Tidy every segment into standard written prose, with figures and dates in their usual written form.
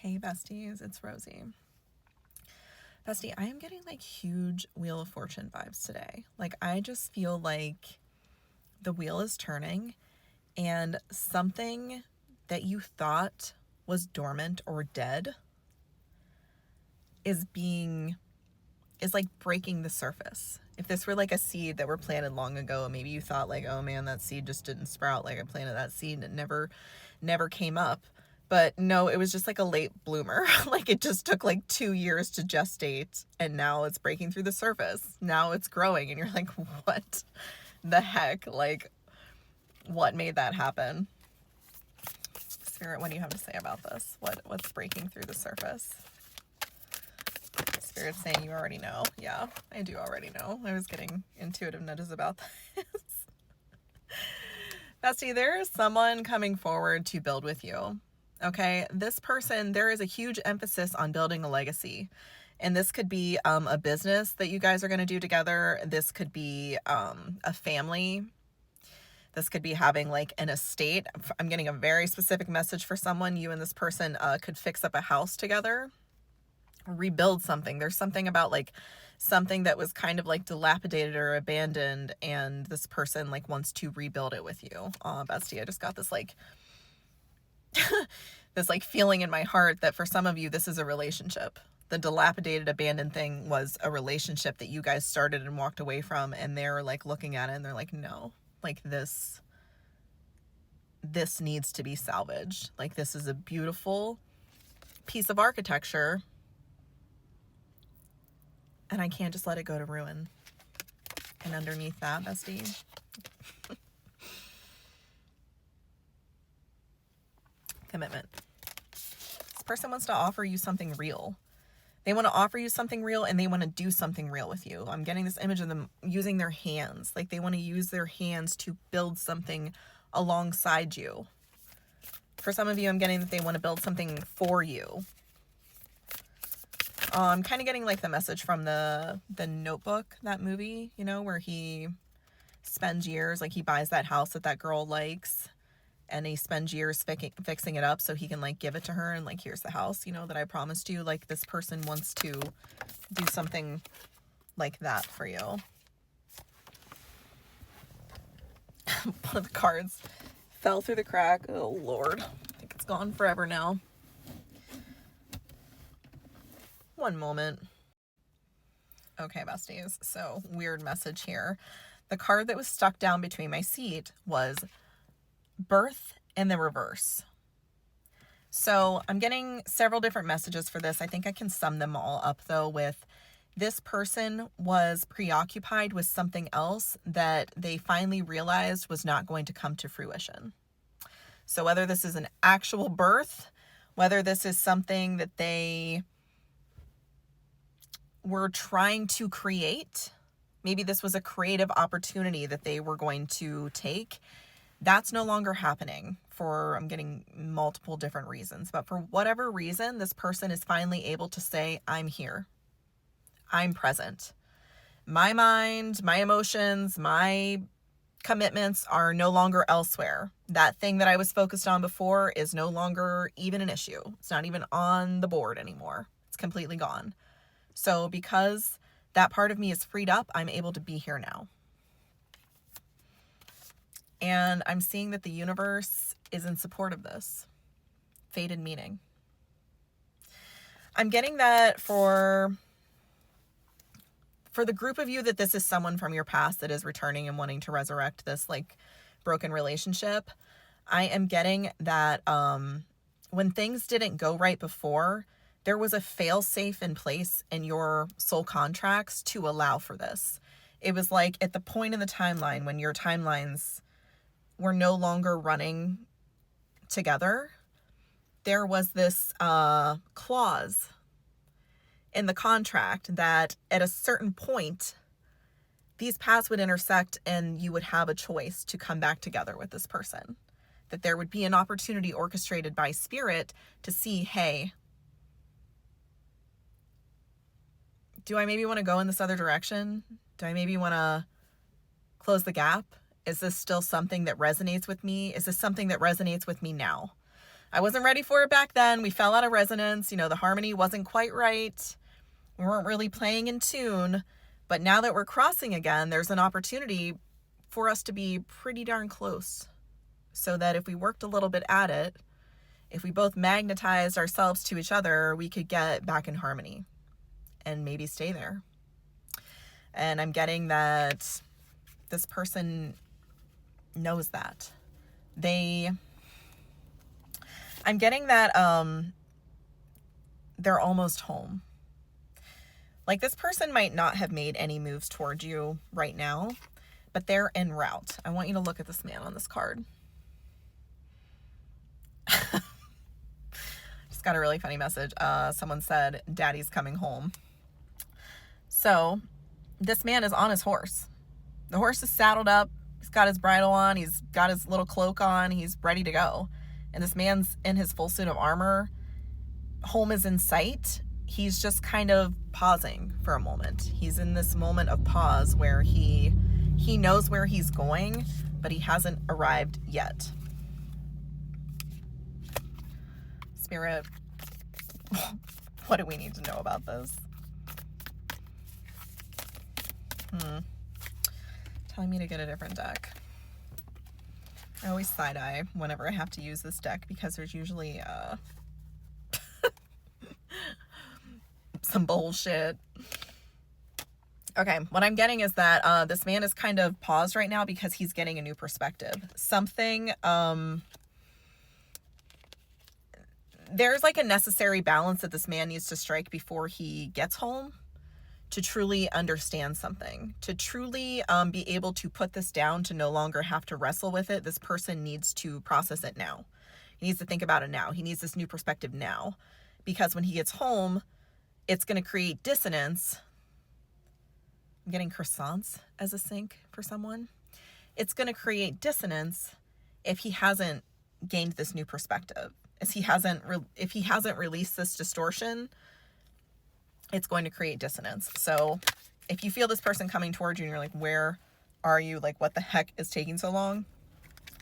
Hey besties, it's Rosie. Bestie, I am getting like huge Wheel of Fortune vibes today. Like I just feel like the wheel is turning and something that you thought was dormant or dead is like breaking the surface. If this were like a seed that were planted long ago, maybe you thought like, oh man, that seed just didn't sprout. Like I planted that seed and it never came up. But no, it was just like a late bloomer. Like it just took like 2 years to gestate and now it's breaking through the surface. Now it's growing and you're like, what the heck? Like what made that happen? Spirit, what do you have to say about this? What's breaking through the surface? Spirit's saying you already know. Yeah, I do already know. I was getting intuitive nudges about this. Bestie, there is someone coming forward to build with you. Okay, this person, there is a huge emphasis on building a legacy. And this could be a business that you guys are going to do together. This could be a family. This could be having like an estate. I'm getting a very specific message for someone. You and this person could fix up a house together. Rebuild something. There's something about like something that was kind of like dilapidated or abandoned, and this person like wants to rebuild it with you. Bestie, I just got this like this like feeling in my heart that for some of you this is a relationship. The dilapidated, abandoned thing was a relationship that you guys started and walked away from, and they're like looking at it and they're like, no, like this needs to be salvaged. Like this is a beautiful piece of architecture and I can't just let it go to ruin. And underneath that, bestie, commitment. This person wants to offer you something real. They want to offer you something real and they want to do something real with you. I'm getting this image of them using their hands. Like they want to use their hands to build something alongside you. For some of you, I'm getting that they want to build something for you. I'm kind of getting like the message from the Notebook, that movie, you know, where he spends years, like he buys that house that that girl likes and he spends years fixing it up so he can like give it to her and like, here's the house, you know, that I promised you. Like this person wants to do something like that for you. One of the cards fell through the crack. Oh Lord, I think it's gone forever now. One moment. Okay, besties, so weird message here. The card that was stuck down between my seat was birth in the reverse. So I'm getting several different messages for this. I think I can sum them all up though with this person was preoccupied with something else that they finally realized was not going to come to fruition. So whether this is an actual birth, whether this is something that they were trying to create, maybe this was a creative opportunity that they were going to take, that's no longer happening for, I'm getting multiple different reasons, but for whatever reason, this person is finally able to say, I'm here. I'm present. My mind, my emotions, my commitments are no longer elsewhere. That thing that I was focused on before is no longer even an issue. It's not even on the board anymore. It's completely gone. So because that part of me is freed up, I'm able to be here now. And I'm seeing that the universe is in support of this. Fated meaning. I'm getting that for the group of you that this is someone from your past that is returning and wanting to resurrect this like broken relationship. I am getting that when things didn't go right before, there was a fail-safe in place in your soul contracts to allow for this. It was like at the point in the timeline when your timelines were no longer running together, there was this clause in the contract that at a certain point, these paths would intersect and you would have a choice to come back together with this person. That there would be an opportunity orchestrated by spirit to see, hey, do I maybe want to go in this other direction? Do I maybe want to close the gap? Is this still something that resonates with me? Is this something that resonates with me now? I wasn't ready for it back then. We fell out of resonance. You know, the harmony wasn't quite right. We weren't really playing in tune. But now that we're crossing again, there's an opportunity for us to be pretty darn close. So that if we worked a little bit at it, if we both magnetized ourselves to each other, we could get back in harmony and maybe stay there. And I'm getting that this person knows that. I'm getting that they're almost home. Like, this person might not have made any moves toward you right now, but they're en route. I want you to look at this man on this card. Just got a really funny message. Someone said, Daddy's coming home. So this man is on his horse. The horse is saddled up. He's got his bridle on. He's got his little cloak on. He's ready to go. And this man's in his full suit of armor. Home is in sight. He's just kind of pausing for a moment. He's in this moment of pause where he knows where he's going, but he hasn't arrived yet. Spirit, what do we need to know about this? Telling me to get a different deck. I always side-eye whenever I have to use this deck because there's usually some bullshit. Okay, what I'm getting is that this man is kind of paused right now because he's getting a new perspective. There's like a necessary balance that this man needs to strike before he gets home to truly understand something, to truly be able to put this down, to no longer have to wrestle with it. This person needs to process it now. He needs to think about it now. He needs this new perspective now, because when he gets home, it's going to create dissonance. I'm getting croissants as a sync for someone. It's going to create dissonance if he hasn't gained this new perspective. If he hasn't released this distortion, it's going to create dissonance. So if you feel this person coming towards you and you're like, where are you? Like, what the heck is taking so long?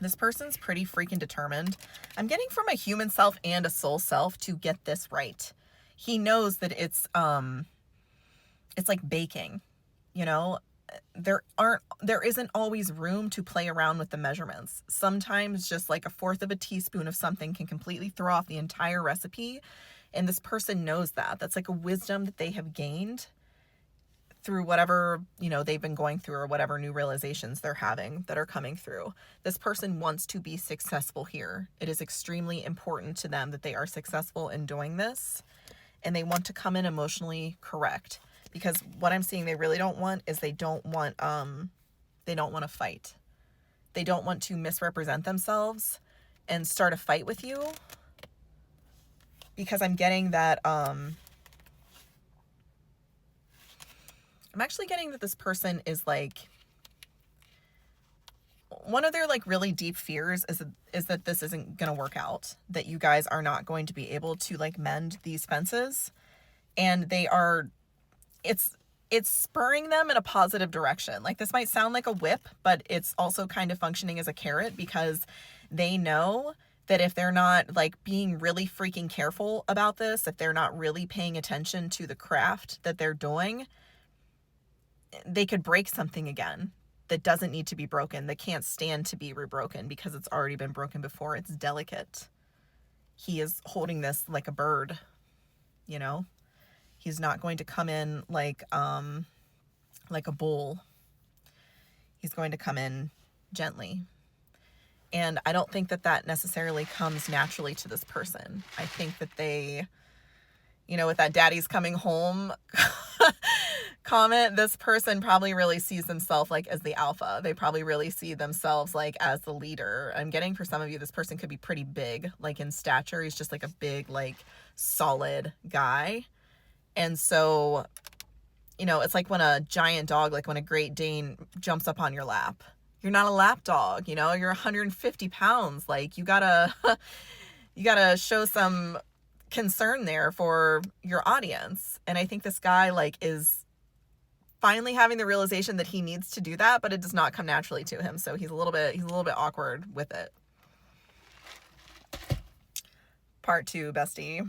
This person's pretty freaking determined. I'm getting from a human self and a soul self to get this right. He knows that it's like baking, you know? There isn't always room to play around with the measurements. Sometimes just like 1/4 of a teaspoon of something can completely throw off the entire recipe. And this person knows that. That's like a wisdom that they have gained through whatever, you know, they've been going through or whatever new realizations they're having that are coming through. This person wants to be successful here. It is extremely important to them that they are successful in doing this. And they want to come in emotionally correct. Because what I'm seeing they really don't want is they don't want to fight. They don't want to misrepresent themselves and start a fight with you. Because I'm getting that, I'm actually getting that this person is like, one of their like really deep fears is that this isn't going to work out. That you guys are not going to be able to like mend these fences. And it's spurring them in a positive direction. Like, this might sound like a whip, but it's also kind of functioning as a carrot, because they know that if they're not like being really freaking careful about this, if they're not really paying attention to the craft that they're doing, they could break something again that doesn't need to be broken, that can't stand to be rebroken because it's already been broken before. It's delicate. He is holding this like a bird, you know? He's not going to come in like a bull. He's going to come in gently. And I don't think that necessarily comes naturally to this person. I think that they, you know, with that daddy's coming home comment, this person probably really sees themselves like as the alpha. They probably really see themselves like as the leader. I'm getting for some of you, this person could be pretty big, like in stature. He's just like a big, like solid guy. And so, you know, it's like when a giant dog, like when a Great Dane jumps up on your lap. You're not a lap dog, you know, you're 150 pounds. Like, you gotta show some concern there for your audience. And I think this guy like is finally having the realization that he needs to do that, but it does not come naturally to him. So he's a little bit awkward with it. Part 2, bestie.